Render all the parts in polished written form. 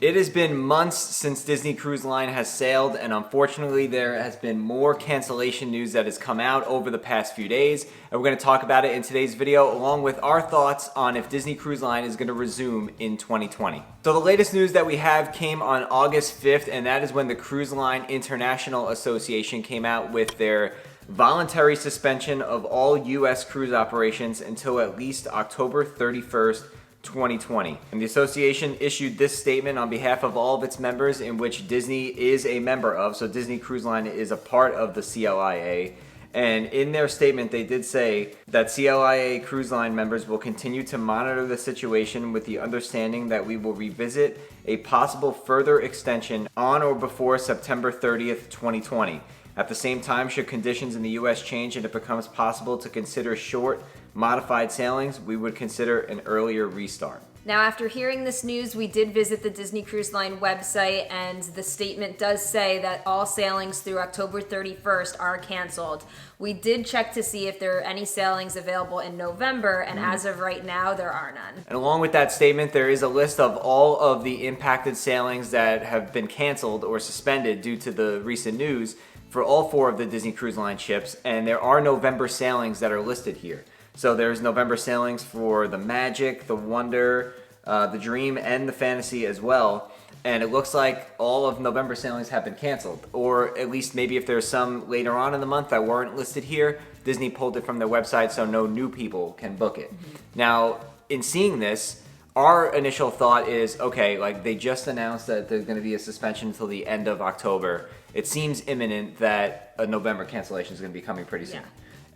It has been months since Disney Cruise Line has sailed, and unfortunately there has been more cancellation news that has come out over the past few days, and we're going to talk about it in today's video along with our thoughts on if Disney Cruise Line is going to resume in 2020. So the latest news that we have came on August 5th, and that is when the Cruise Line International Association came out with their voluntary suspension of all U.S. cruise operations until at least October 31st, 2020. And the association issued this statement on behalf of all of its members, in which Disney is a member of. So Disney Cruise Line is a part of the CLIA. And in their statement, they did say that CLIA Cruise Line members will continue to monitor the situation with the understanding that we will revisit a possible further extension on or before September 30th, 2020. At the same time, should conditions in the U.S. change and it becomes possible to consider short, modified sailings, we would consider an earlier restart. Now, after hearing this news, we did visit the Disney Cruise Line website, and the statement does say that all sailings through October 31st are canceled. We did check to see if there are any sailings available in November, and as of right now, there are none. And along with that statement, there is a list of all of the impacted sailings that have been canceled or suspended due to the recent news for all 4 of the Disney Cruise Line ships, and there are November sailings that are listed here. So there's November sailings for the Magic, the Wonder, the Dream, and the Fantasy as well. And it looks like all of November sailings have been canceled. Or at least maybe if there's some later on in the month that weren't listed here, Disney pulled it from their website so no new people can book it. Now, in seeing this, our initial thought is, okay, like they just announced that there's going to be a suspension until the end of October. It seems imminent that a November cancellation is going to be coming pretty soon. Yeah.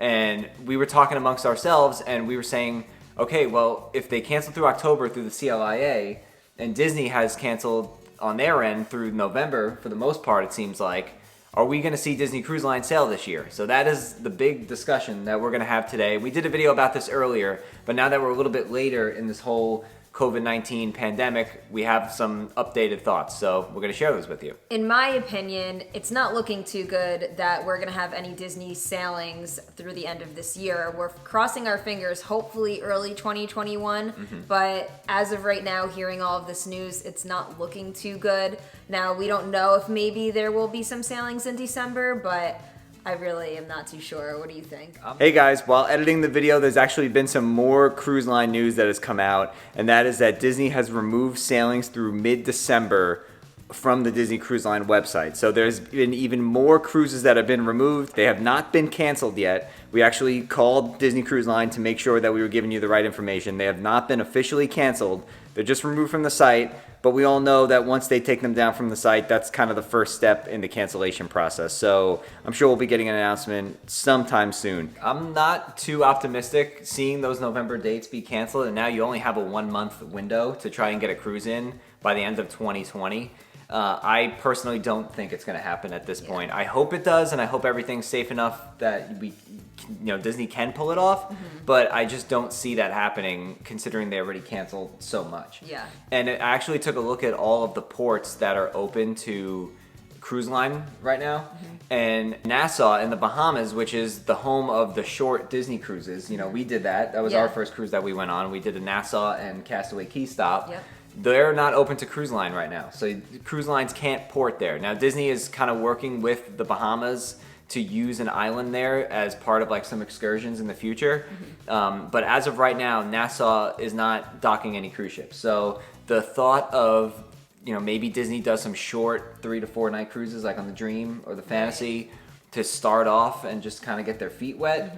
And we were talking amongst ourselves, and we were saying, okay, well, if they cancel through October through the CLIA, and Disney has canceled on their end through November, for the most part, it seems like, are we going to see Disney Cruise Line sail this year? So that is the big discussion that we're going to have today. We did a video about this earlier, but now that we're a little bit later in this whole COVID-19 pandemic, we have some updated thoughts, so we're going to share those with you. In my opinion, it's not looking too good that we're going to have any Disney sailings through the end of this year. We're crossing our fingers, hopefully early 2021, but as of right now, hearing all of this news, it's not looking too good. Now, we don't know if maybe there will be some sailings in December, but I really am not too sure. What do you think? Hey guys, while editing the video, there's actually been some more cruise line news that has come out, and that is that Disney has removed sailings through mid-December from the Disney Cruise Line website. So there's been even more cruises that have been removed. They have not been canceled yet. We actually called Disney Cruise Line to make sure that we were giving you the right information. They have not been officially canceled. They're just removed from the site, but we all know that once they take them down from the site, that's kind of the first step in the cancellation process. So I'm sure we'll be getting an announcement sometime soon. I'm not too optimistic seeing those November dates be canceled, and now you only have a 1-month window to try and get a cruise in by the end of 2020. I personally don't think it's going to happen at this point. I hope it does, and I hope everything's safe enough that Disney can pull it off, but I just don't see that happening considering they already canceled so much. Yeah. And I actually took a look at all of the ports that are open to cruise line right now, and Nassau in the Bahamas, which is the home of the short Disney cruises, we did that. That was our first cruise that we went on. We did a Nassau and Castaway Key stop. Yep. They're not open to cruise line right now, so cruise lines can't port there. Now Disney is kind of working with the Bahamas to use an island there as part of like some excursions in the future, but as of right now, Nassau is not docking any cruise ships. So the thought of maybe Disney does some short 3 to 4 night cruises like on the Dream or the Fantasy to start off and just kind of get their feet wet,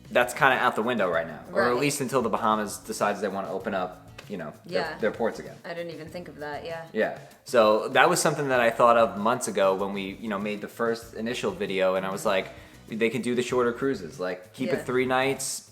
that's kind of out the window right now, or at least until the Bahamas decides they want to open up their ports again. I didn't even think of that, Yeah. So that was something that I thought of months ago when we, made the first initial video, and I was like, they could do the shorter cruises, like keep it 3 nights,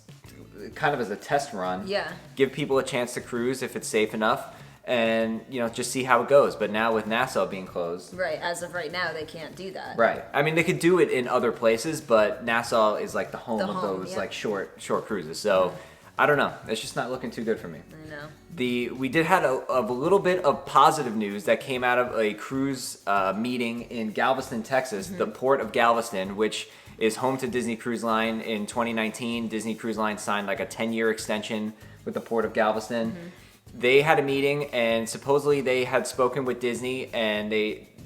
kind of as a test run. Yeah. Give people a chance to cruise if it's safe enough, and just see how it goes. But now with Nassau being closed, right, as of right now, they can't do that. Right. I mean, they could do it in other places, but Nassau is like the home of those like short cruises. So I don't know. It's just not looking too good for me. No. We did have a little bit of positive news that came out of a cruise meeting in Galveston, Texas, the port of Galveston, which is home to Disney Cruise Line. In 2019, Disney Cruise Line signed like a 10-year extension with the port of Galveston. they had a meeting, and supposedly they had spoken with Disney, and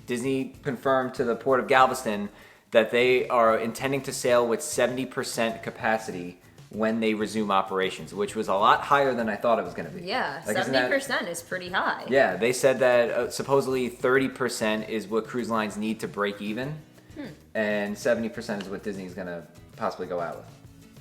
Disney confirmed to the Port of Galveston that they are intending to sail with 70% capacity when they resume operations, which was a lot higher than I thought it was going to be. Yeah, like, 70% is pretty high. Yeah, they said that supposedly 30% is what cruise lines need to break even, and 70% is what Disney's going to possibly go out with.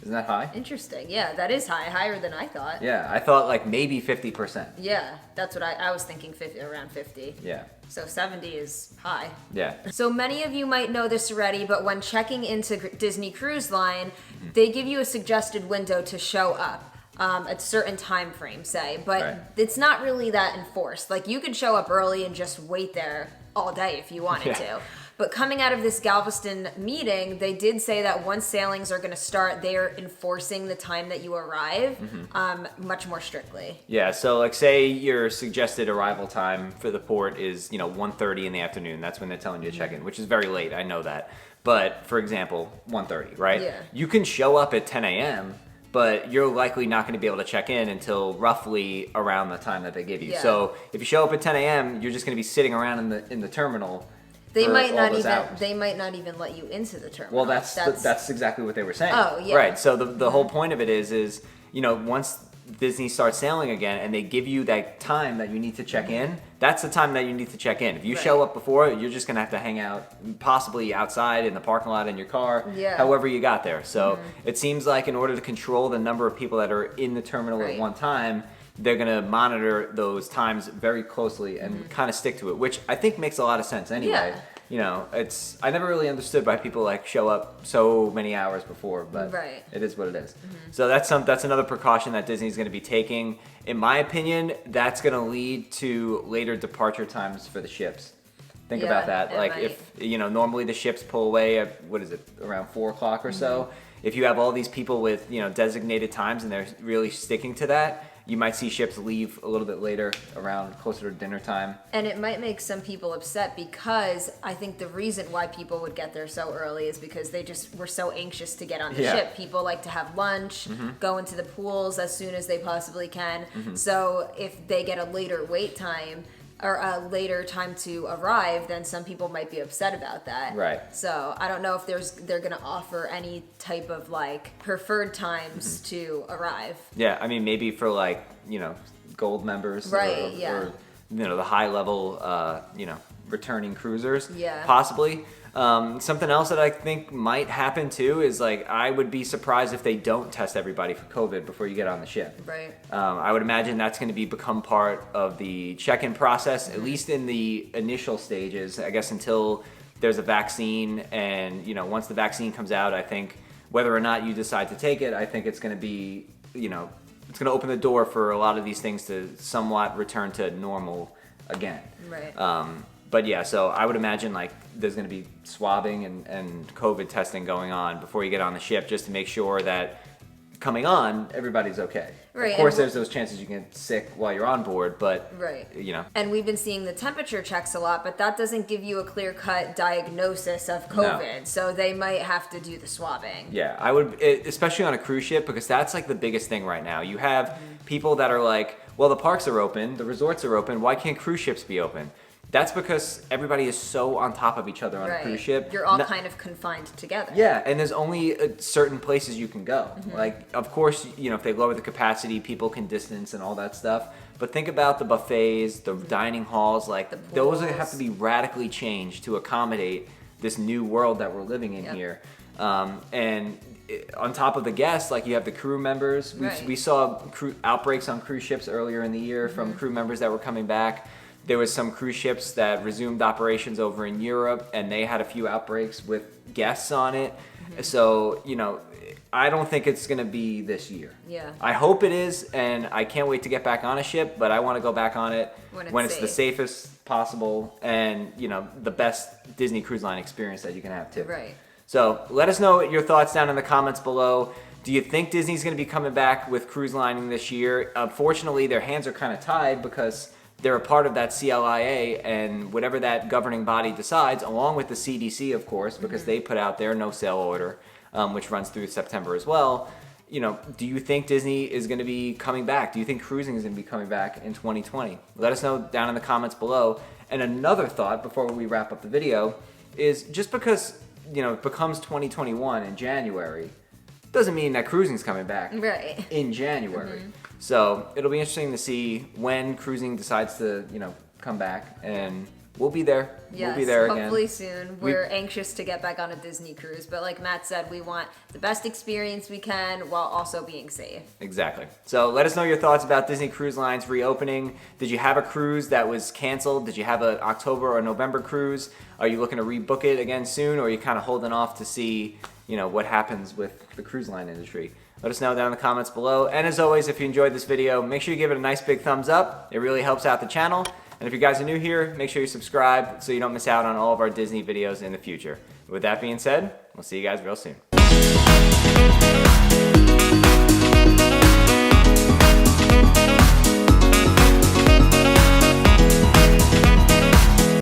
Isn't that high? Interesting. Yeah, that is high. Higher than I thought. Yeah, I thought like maybe 50%. Yeah, that's what I was thinking, 50, around 50. Yeah. So 70 is high. Yeah. So many of you might know this already, but when checking into Disney Cruise Line, they give you a suggested window to show up at a certain time frame, say, but it's not really that enforced. Like, you could show up early and just wait there all day if you wanted to. But coming out of this Galveston meeting, they did say that once sailings are going to start, they're enforcing the time that you arrive much more strictly. Yeah, so like say your suggested arrival time for the port is, 1:30 in the afternoon. That's when they're telling you to check in, which is very late. I know that. But for example, 1:30, right? Yeah. You can show up at 10 a.m., but you're likely not going to be able to check in until roughly around the time that they give you. Yeah. So if you show up at 10 a.m., you're just going to be sitting around in the terminal. They might not even let you into the terminal. Well, that's exactly what they were saying. Oh, yeah. Right. So the whole point of it is once Disney starts sailing again and they give you that time that you need to check in, that's the time that you need to check in. If you show up before, you're just going to have to hang out possibly outside in the parking lot in your car, however you got there. So it seems like in order to control the number of people that are in the terminal at one time, they're going to monitor those times very closely and kind of stick to it, which I think makes a lot of sense anyway. Yeah. I never really understood why people like show up so many hours before, but it is what it is. So that's another precaution that Disney's going to be taking. In my opinion, that's going to lead to later departure times for the ships. Think about that. Like if, normally the ships pull away at, around 4 o'clock or so. If you have all these people with, designated times and they're really sticking to that, you might see ships leave a little bit later, around closer to dinner time. And it might make some people upset because I think the reason why people would get there so early is because they just were so anxious to get on the ship. People like to have lunch, go into the pools as soon as they possibly can. So if they get a later wait time, or a later time to arrive, then some people might be upset about that. Right. So I don't know if they're going to offer any type of like preferred times to arrive. Yeah, I mean maybe for like gold members, right? Or the high level returning cruisers, possibly. Something else that I think might happen too is like I would be surprised if they don't test everybody for COVID before you get on the ship. Right. I would imagine that's going to become part of the check-in process, at least in the initial stages. I guess until there's a vaccine, and once the vaccine comes out, I think whether or not you decide to take it, I think it's going to be it's going to open the door for a lot of these things to somewhat return to normal again. Right. But yeah, so I would imagine like there's going to be swabbing and COVID testing going on before you get on the ship, just to make sure that coming on, everybody's okay. Right. Of course, there's those chances you can get sick while you're on board, but And we've been seeing the temperature checks a lot, but that doesn't give you a clear-cut diagnosis of COVID. No. So they might have to do the swabbing. Yeah, I would, especially on a cruise ship, because that's like the biggest thing right now. You have people that are like, well, the parks are open, the resorts are open, why can't cruise ships be open? That's because everybody is so on top of each other on a cruise ship. You're all kind of confined together. Yeah, and there's only certain places you can go. Like, of course, if they lower the capacity, people can distance and all that stuff. But think about the buffets, the dining halls, like those have to be radically changed to accommodate this new world that we're living in here. And on top of the guests, like you have the crew members. We saw outbreaks on cruise ships earlier in the year from crew members that were coming back. There was some cruise ships that resumed operations over in Europe, and they had a few outbreaks with guests on it. So, I don't think it's going to be this year. Yeah. I hope it is, and I can't wait to get back on a ship, but I want to go back on it when it's the safest possible and, the best Disney Cruise Line experience that you can have too. Right. So let us know your thoughts down in the comments below. Do you think Disney's going to be coming back with cruise lining this year? Unfortunately, their hands are kind of tied because they're a part of that CLIA, and whatever that governing body decides, along with the CDC, of course, because they put out their no-sail order, which runs through September as well. do you think Disney is going to be coming back? Do you think cruising is going to be coming back in 2020? Let us know down in the comments below. And another thought before we wrap up the video is just because, it becomes 2021 in January, doesn't mean that cruising's coming back in January. So it'll be interesting to see when cruising decides to, come back, and we'll be there. Yes, we'll be there hopefully again. Soon. We're anxious to get back on a Disney cruise, but like Matt said, we want the best experience we can while also being safe. Exactly. So let us know your thoughts about Disney Cruise Line's reopening. Did you have a cruise that was canceled? Did you have an October or November cruise? Are you looking to rebook it again soon, or are you kind of holding off to see, what happens with the cruise line industry? Let us know down in the comments below. And as always, if you enjoyed this video, make sure you give it a nice big thumbs up. It really helps out the channel. And if you guys are new here, make sure you subscribe so you don't miss out on all of our Disney videos in the future. With that being said, we'll see you guys real soon.